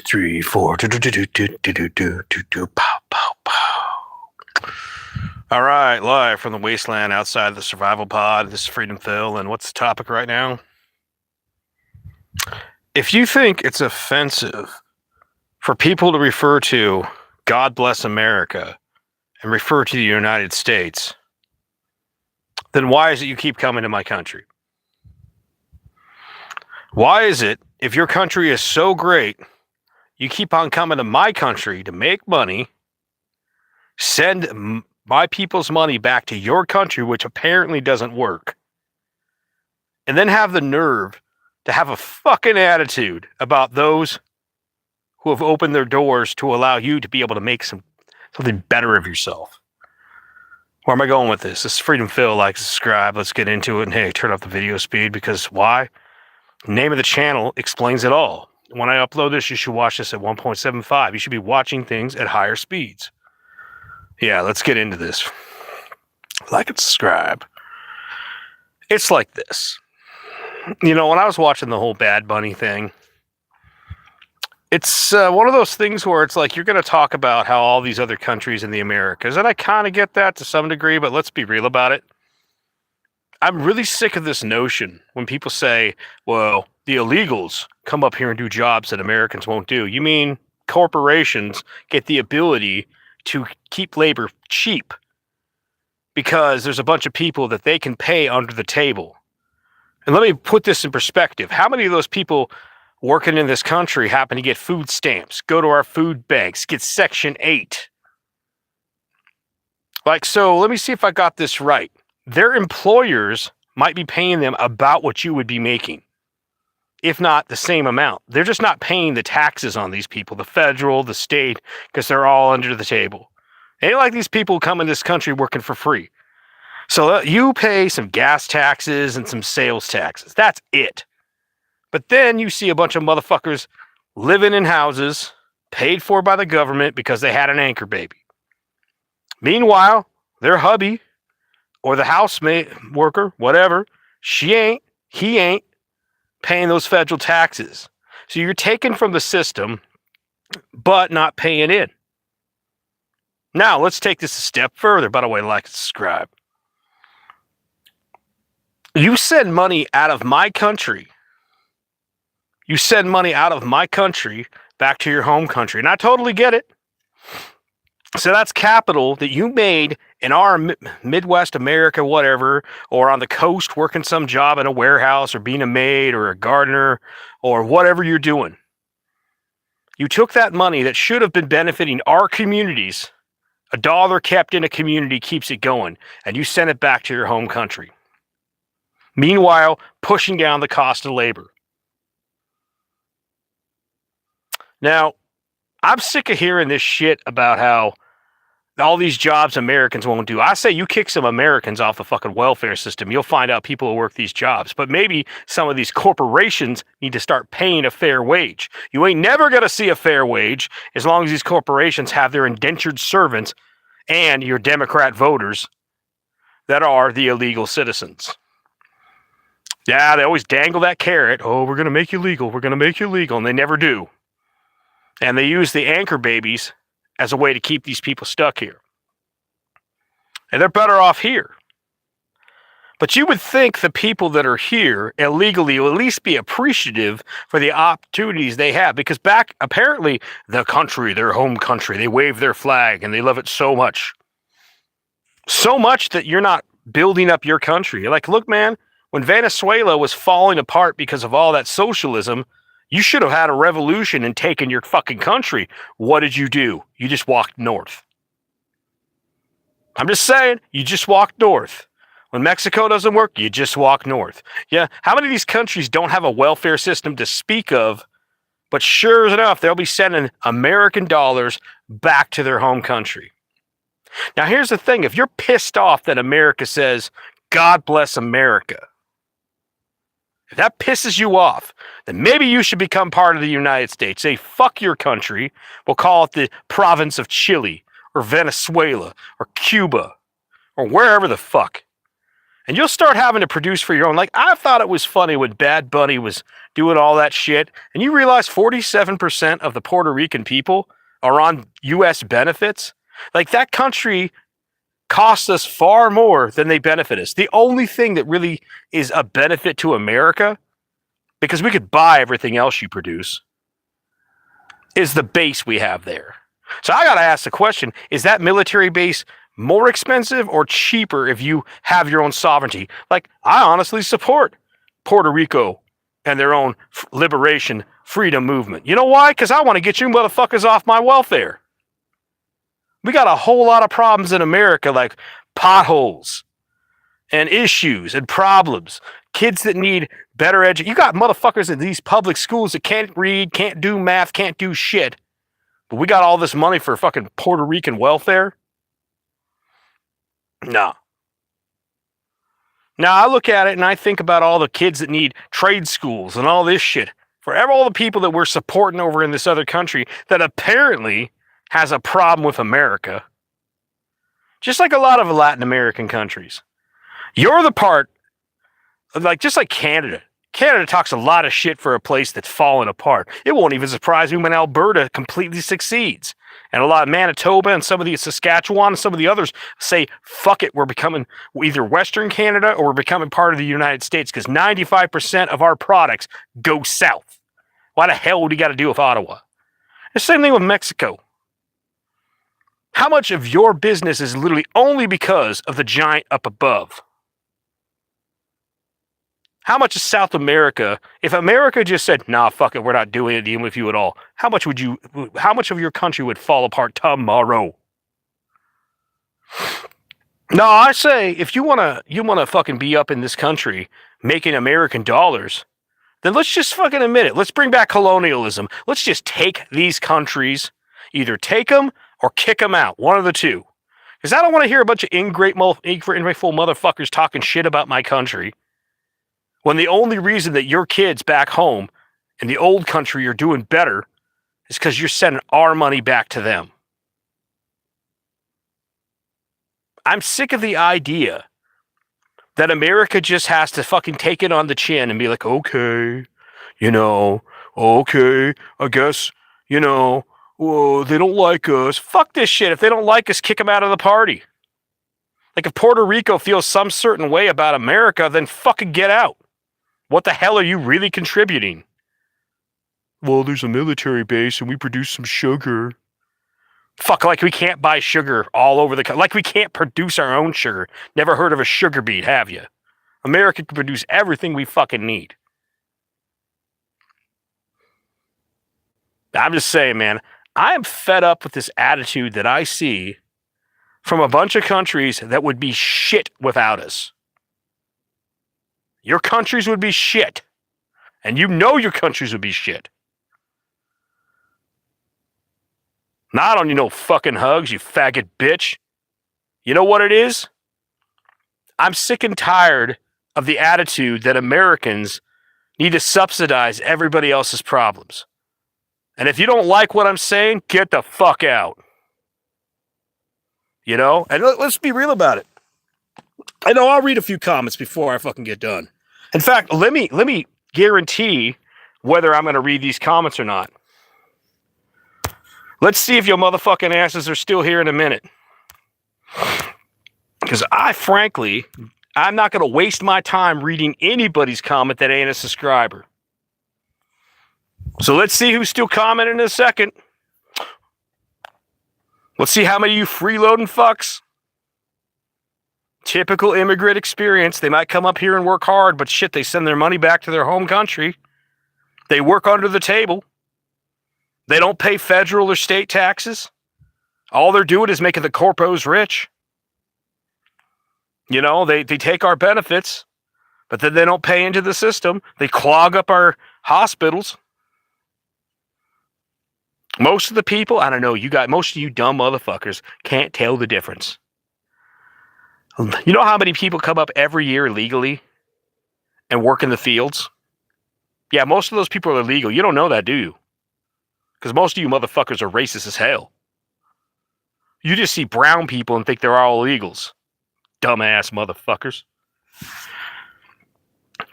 3, 4. Do, do, do, do, do, do, do, do, do, do, pow, pow, pow. All right, live from the wasteland outside the survival pod. This is Freedom Phil, and what's the topic right now? If you think it's offensive for people to refer to God bless America and refer to the United States, then why is it you keep coming to my country? Why is it, if your country is so great, you keep on coming to my country to make money, send my people's money back to your country, which apparently doesn't work, and then have the nerve to have a fucking attitude about those who have opened their doors to allow you to be able to make something better of yourself? Where am I going with this? This is Freedom Phil. Like, subscribe. Let's get into it. And hey, turn up the video speed, because why? The name of the channel explains it all. When I upload this, you should watch this at 1.75. You should be watching things at higher speeds. Yeah, let's get into this. Like and subscribe. It's like this. You know, when I was watching the whole Bad Bunny thing, it's one of those things where it's like you're going to talk about how all these other countries in the Americas, and I kind of get that to some degree, but let's be real about it. I'm really sick of this notion when people say, well, the illegals come up here and do jobs that Americans won't do. You mean corporations get the ability to keep labor cheap because there's a bunch of people that they can pay under the table. And let me put this in perspective. How many of those people working in this country happen to get food stamps, go to our food banks, get Section 8? Like, so let me see if I got this right. Their employers might be paying them about what you would be making, if not the same amount. They're just not paying the taxes on these people, the federal, the state, because they're all under the table. It ain't like these people come in this country working for free. So you pay some gas taxes and some sales taxes. That's it. But then you see a bunch of motherfuckers living in houses paid for by the government because they had an anchor baby. Meanwhile, their hubby or the housemate worker, whatever, he ain't paying those federal taxes. So you're taking from the system, but not paying in. Now, let's take this a step further. By the way, like and subscribe. You send money out of my country. You send money out of my country back to your home country. And I totally get it. So that's capital that you made in our Midwest America, whatever, or on the coast working some job in a warehouse or being a maid or a gardener or whatever you're doing. You took that money that should have been benefiting our communities. A dollar kept in a community keeps it going, and you sent it back to your home country. Meanwhile, pushing down the cost of labor. Now, I'm sick of hearing this shit about how all these jobs Americans won't do. I say you kick some Americans off the fucking welfare system, you'll find out people will work these jobs. But maybe some of these corporations need to start paying a fair wage. You ain't never going to see a fair wage as long as these corporations have their indentured servants and your Democrat voters that are the illegal citizens. Yeah, they always dangle that carrot. Oh, we're going to make you legal. We're going to make you legal. And they never do. And they use the anchor babies as a way to keep these people stuck here. And they're better off here. But you would think the people that are here illegally will at least be appreciative for the opportunities they have. Because back, apparently, the country, their home country, they wave their flag and they love it so much. So much that you're not building up your country. You're like, look, man, when Venezuela was falling apart because of all that socialism, you should have had a revolution and taken your fucking country. What did you do? You just walked north. I'm just saying, you just walked north. When Mexico doesn't work, you just walk north. Yeah, how many of these countries don't have a welfare system to speak of, but sure enough, they'll be sending American dollars back to their home country. Now, here's the thing. If you're pissed off that America says, God bless America, if that pisses you off, then maybe you should become part of the United States. Say, fuck your country. We'll call it the province of Chile or Venezuela or Cuba or wherever the fuck. And you'll start having to produce for your own. Like, I thought it was funny when Bad Bunny was doing all that shit, and you realize 47% of the Puerto Rican people are on U.S. benefits. Like, that country costs us far more than they benefit us. The only thing that really is a benefit to America, because we could buy everything else you produce, is the base we have there. So I got to ask the question, is that military base more expensive or cheaper if you have your own sovereignty? Like, I honestly support Puerto Rico and their own liberation, freedom movement. You know why? Because I want to get you motherfuckers off my welfare. We got a whole lot of problems in America, like potholes and issues and problems. Kids that need better education. You got motherfuckers in these public schools that can't read, can't do math, can't do shit. But we got all this money for fucking Puerto Rican welfare? No. Now I look at it and I think about all the kids that need trade schools and all this shit. For all the people that we're supporting over in this other country that apparently has a problem with America. Just like a lot of Latin American countries. You're the part, like just like Canada. Canada talks a lot of shit for a place that's fallen apart. It won't even surprise me when Alberta completely succeeds. And a lot of Manitoba and some of the Saskatchewan and some of the others say, fuck it, we're becoming either Western Canada or we're becoming part of the United States because 95% of our products go south. Why the hell would you got to deal with Ottawa? The same thing with Mexico. How much of your business is literally only because of the giant up above? How much is South America? If America just said, nah, fuck it, we're not doing it with you at all, how much of your country would fall apart tomorrow? No, I say, if you wanna fucking be up in this country making American dollars, then let's just fucking admit it. Let's bring back colonialism. Let's just take these countries, either take them or kick them out. One of the two. Because I don't want to hear a bunch of ungrateful motherfuckers talking shit about my country. When the only reason that your kids back home in the old country are doing better is because you're sending our money back to them. I'm sick of the idea that America just has to fucking take it on the chin and be like, okay, I guess, well, they don't like us. Fuck this shit. If they don't like us, kick them out of the party. Like if Puerto Rico feels some certain way about America, then fucking get out. What the hell are you really contributing? Well, there's a military base and we produce some sugar. Fuck, like we can't buy sugar all over the country. Like we can't produce our own sugar. Never heard of a sugar beet, have you? America can produce everything we fucking need. I'm just saying, man, I am fed up with this attitude that I see from a bunch of countries that would be shit without us. Your countries would be shit. And you know your countries would be shit. Now, I don't need no fucking hugs, you faggot bitch. You know what it is? I'm sick and tired of the attitude that Americans need to subsidize everybody else's problems. And if you don't like what I'm saying, get the fuck out. And let's be real about it. I know I'll read a few comments before I fucking get done. In fact, let me guarantee whether I'm going to read these comments or not. Let's see if your motherfucking asses are still here in a minute. Because I'm not going to waste my time reading anybody's comment that ain't a subscriber. So let's see who's still commenting in a second. Let's see how many of you freeloading fucks. Typical immigrant experience. They might come up here and work hard, but shit, they send their money back to their home country. They work under the table. They don't pay federal or state taxes. All they're doing is making the corpos rich. They take our benefits, but then they don't pay into the system. They clog up our hospitals. Most of the people, I don't know, most of you dumb motherfuckers can't tell the difference. You know how many people come up every year legally and work in the fields? Yeah, most of those people are illegal. You don't know that, do you? Because most of you motherfuckers are racist as hell. You just see brown people and think they're all illegals. Dumbass motherfuckers.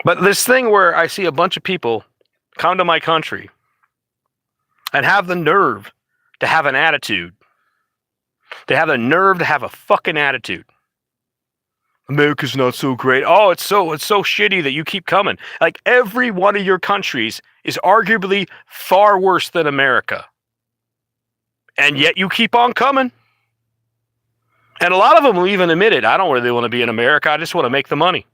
But this thing where I see a bunch of people come to my country and have the nerve to have an attitude. They have the nerve to have a fucking attitude. America's not so great. Oh, it's so shitty that you keep coming. Like every one of your countries is arguably far worse than America. And yet you keep on coming. And a lot of them will even admit it. I don't really want to be in America. I just want to make the money.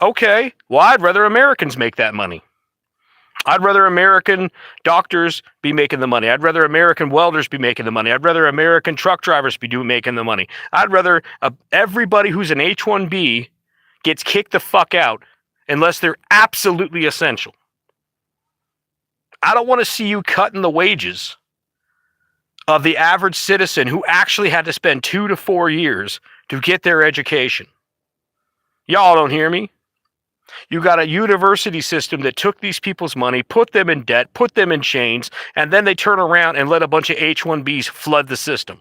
Okay, well, I'd rather Americans make that money. I'd rather American doctors be making the money. I'd rather American welders be making the money. I'd rather American truck drivers be making the money. I'd rather everybody who's an H-1B gets kicked the fuck out unless they're absolutely essential. I don't want to see you cutting the wages of the average citizen who actually had to spend 2 to 4 years to get their education. Y'all don't hear me? You got a university system that took these people's money, put them in debt, put them in chains, and then they turn around and let a bunch of H-1Bs flood the system.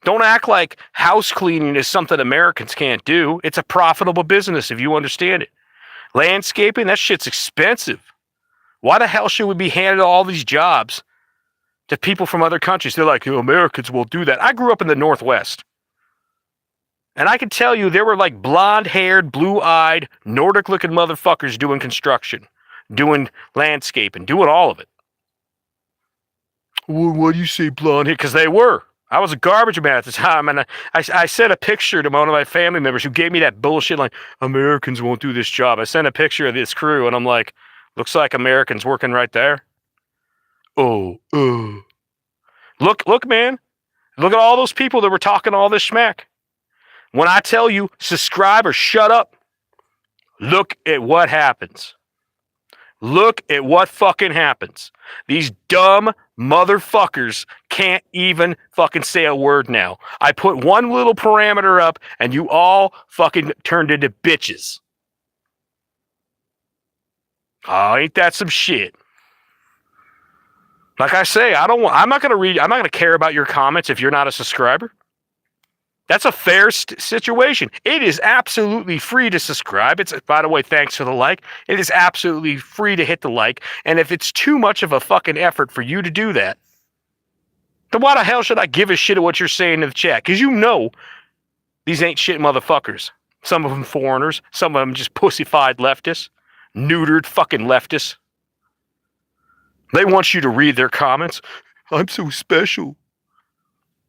Don't act like house cleaning is something Americans can't do. It's a profitable business if you understand it. Landscaping, that shit's expensive. Why the hell should we be handing all these jobs to people from other countries? They're like, Americans will do that. I grew up in the Northwest. And I can tell you there were like blonde-haired, blue-eyed, Nordic-looking motherfuckers doing construction, doing landscaping, doing all of it. Well, why do you say blonde hair? Because they were. I was a garbage man at the time, and I sent a picture to one of my family members who gave me that bullshit like, Americans won't do this job. I sent a picture of this crew, and I'm like, looks like Americans working right there. Oh, Look, man. Look at all those people that were talking all this schmack. When I tell you, subscribe or shut up, look at what happens. Look at what fucking happens. These dumb motherfuckers can't even fucking say a word now. I put one little parameter up and you all fucking turned into bitches. Oh, ain't that some shit? Like I say, I'm not going to care about your comments if you're not a subscriber. That's a fair situation. It is absolutely free to subscribe. It's, by the way, thanks for the like. It is absolutely free to hit the like. And if it's too much of a fucking effort for you to do that, then why the hell should I give a shit at what you're saying in the chat? Because you know these ain't shit motherfuckers. Some of them foreigners. Some of them just pussified leftists. Neutered fucking leftists. They want you to read their comments. I'm so special.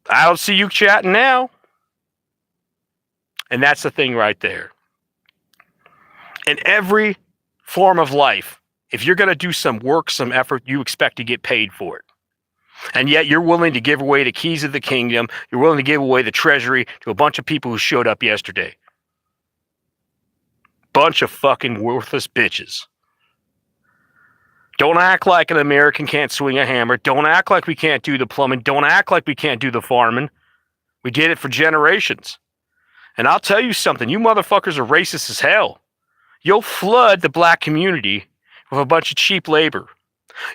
I don't see you chatting now. And that's the thing right there. In every form of life, if you're going to do some work, some effort, you expect to get paid for it. And yet you're willing to give away the keys of the kingdom. You're willing to give away the treasury to a bunch of people who showed up yesterday. Bunch of fucking worthless bitches. Don't act like an American can't swing a hammer. Don't act like we can't do the plumbing. Don't act like we can't do the farming. We did it for generations. And I'll tell you something, you motherfuckers are racist as hell. You'll flood the black community with a bunch of cheap labor.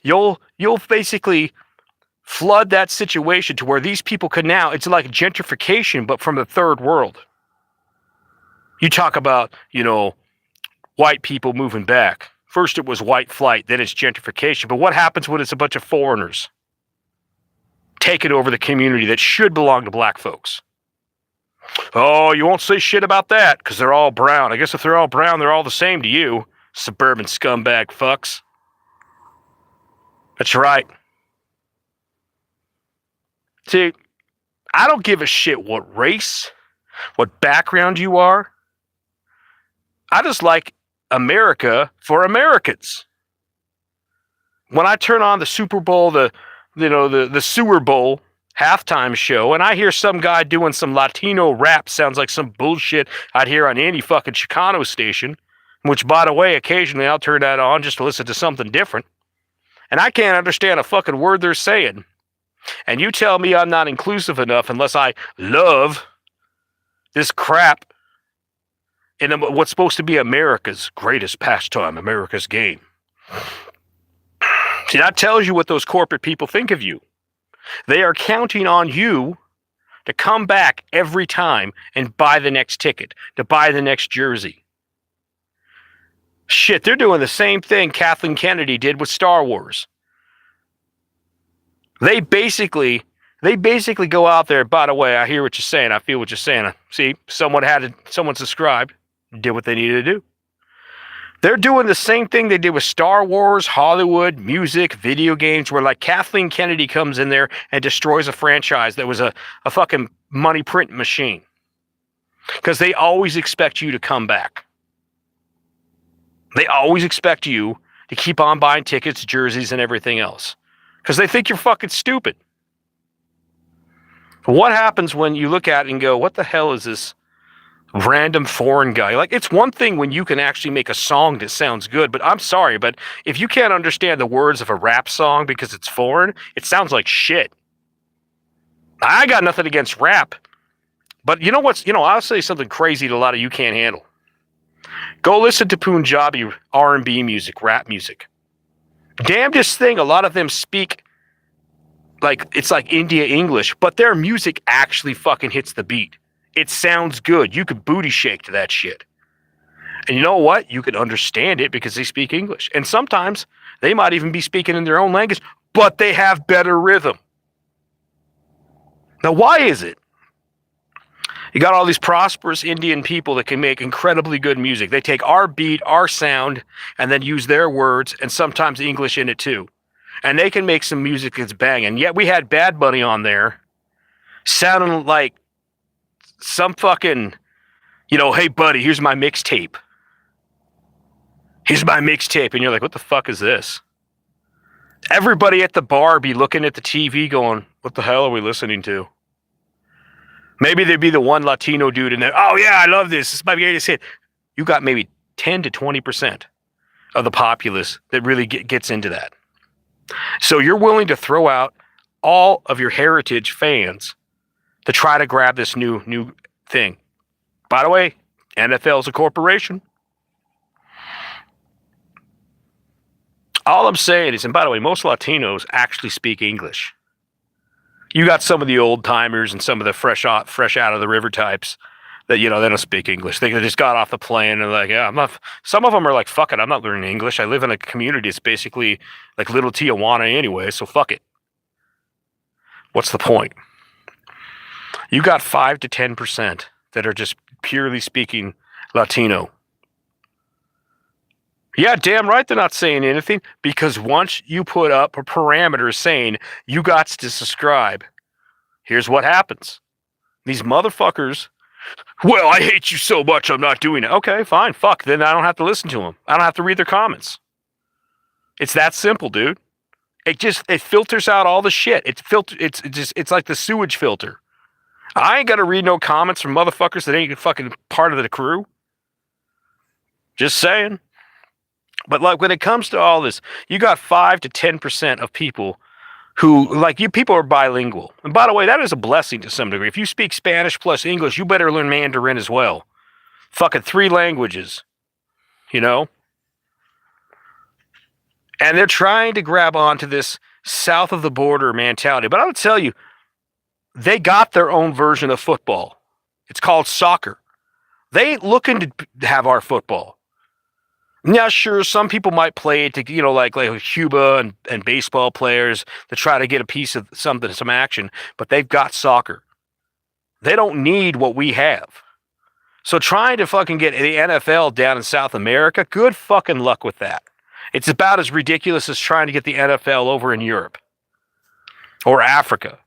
You'll basically flood that situation to where these people can now, it's like gentrification, but from the third world. You talk about, white people moving back. First it was white flight, then it's gentrification. But what happens when it's a bunch of foreigners taking over the community that should belong to black folks? Oh, you won't say shit about that because they're all brown. I guess if they're all brown, they're all the same to you, suburban scumbag fucks. That's right. See, I don't give a shit what race, what background you are. I just like America for Americans. When I turn on the Super Bowl, the Sewer Bowl halftime show, and I hear some guy doing some Latino rap, sounds like some bullshit I'd hear on any fucking Chicano station, which, by the way, occasionally I'll turn that on just to listen to something different, and I can't understand a fucking word they're saying, and you tell me I'm not inclusive enough unless I love this crap in what's supposed to be America's greatest pastime, America's game. See, that tells you what those corporate people think of you. They are counting on you to come back every time and buy the next ticket, to buy the next jersey. Shit, they're doing the same thing Kathleen Kennedy did with Star Wars. They basically go out there. By the way, I hear what you're saying. I feel what you're saying. See, someone subscribed, did what they needed to do. They're doing the same thing they did with Star Wars, Hollywood, music, video games, where like Kathleen Kennedy comes in there and destroys a franchise that was a fucking money print machine. Because they always expect you to come back. They always expect you to keep on buying tickets, jerseys, and everything else. Because they think you're fucking stupid. What happens when you look at it and go, what the hell is this random foreign guy? Like, it's one thing when you can actually make a song that sounds good, but I'm sorry, but if you can't understand the words of a rap song because it's foreign, it sounds like shit. I got nothing against rap, but you know what's, I'll say something crazy that a lot of you can't handle. Go listen to Punjabi R&B music, rap music. Damnedest thing, a lot of them speak like, it's like India English, but their music actually fucking hits the beat. It sounds good. You could booty shake to that shit. And you know what? You can understand it because they speak English. And sometimes they might even be speaking in their own language, but they have better rhythm. Now, why is it? You got all these prosperous Indian people that can make incredibly good music. They take our beat, our sound, and then use their words and sometimes English in it too. And they can make some music that's banging. Yet we had Bad Bunny on there sounding like some fucking, hey buddy, here's my mixtape. Here's my mixtape. And you're like, what the fuck is this? Everybody at the bar be looking at the TV going, what the hell are we listening to? Maybe there'd be the one Latino dude in there. Oh yeah, I love this. This is my greatest hit. You got maybe 10 to 20% of the populace that really gets into that. So you're willing to throw out all of your heritage fans to try to grab this new thing. By the way, NFL is a corporation. All I'm saying is, and by the way, most Latinos actually speak English. You got some of the old timers and some of the fresh out of the river types that, they don't speak English. They just got off the plane and like, yeah, I'm not. Some of them are like, fuck it, I'm not learning English. I live in a community that's basically like little Tijuana anyway, so fuck it. What's the point? You got 5 to 10% that are just purely speaking Latino. Yeah, damn right they're not saying anything, because once you put up a parameter saying you got to subscribe, here's what happens. These motherfuckers, well, I hate you so much I'm not doing it. Okay, fine, fuck, then I don't have to listen to them. I don't have to read their comments. It's that simple, dude. It filters out all the shit. It's like the sewage filter. I ain't got to read no comments from motherfuckers that ain't fucking part of the crew. Just saying. But like when it comes to all this, you got 5 to 10% of people who, like, you people are bilingual. And by the way, that is a blessing to some degree. If you speak Spanish plus English, you better learn Mandarin as well. Fucking 3 languages. And they're trying to grab onto this south of the border mentality. But I'll tell you, they got their own version of football. It's called soccer. They ain't looking to have our football. Yeah, sure, some people might play it to, like Cuba and baseball players to try to get a piece of some action, but they've got soccer. They don't need what we have. So trying to fucking get the NFL down in South America, good fucking luck with that. It's about as ridiculous as trying to get the NFL over in Europe or Africa.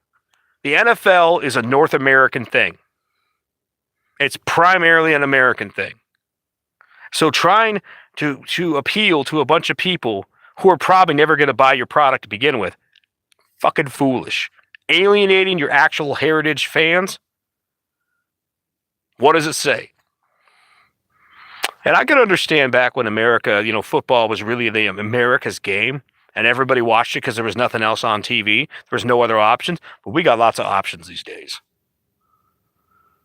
The NFL is a North American thing. It's primarily an American thing. So trying to appeal to a bunch of people who are probably never going to buy your product to begin with, fucking foolish. Alienating your actual heritage fans? What does it say? And I can understand back when America, football was really the America's game, and everybody watched it because there was nothing else on TV. There was no other options, but we got lots of options these days.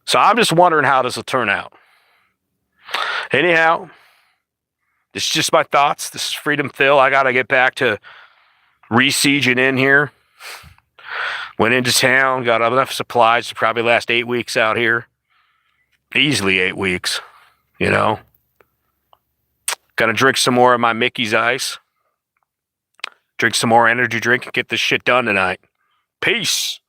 So I'm just wondering how this will turn out. Anyhow, this is just my thoughts. This is Freedom Phil. I got to get back to re-sieging in here. Went into town, got enough supplies to probably last 8 weeks out here. Easily 8 weeks, you know. Gonna drink some more of my Mickey's Ice. Drink some more energy drink and get this shit done tonight. Peace.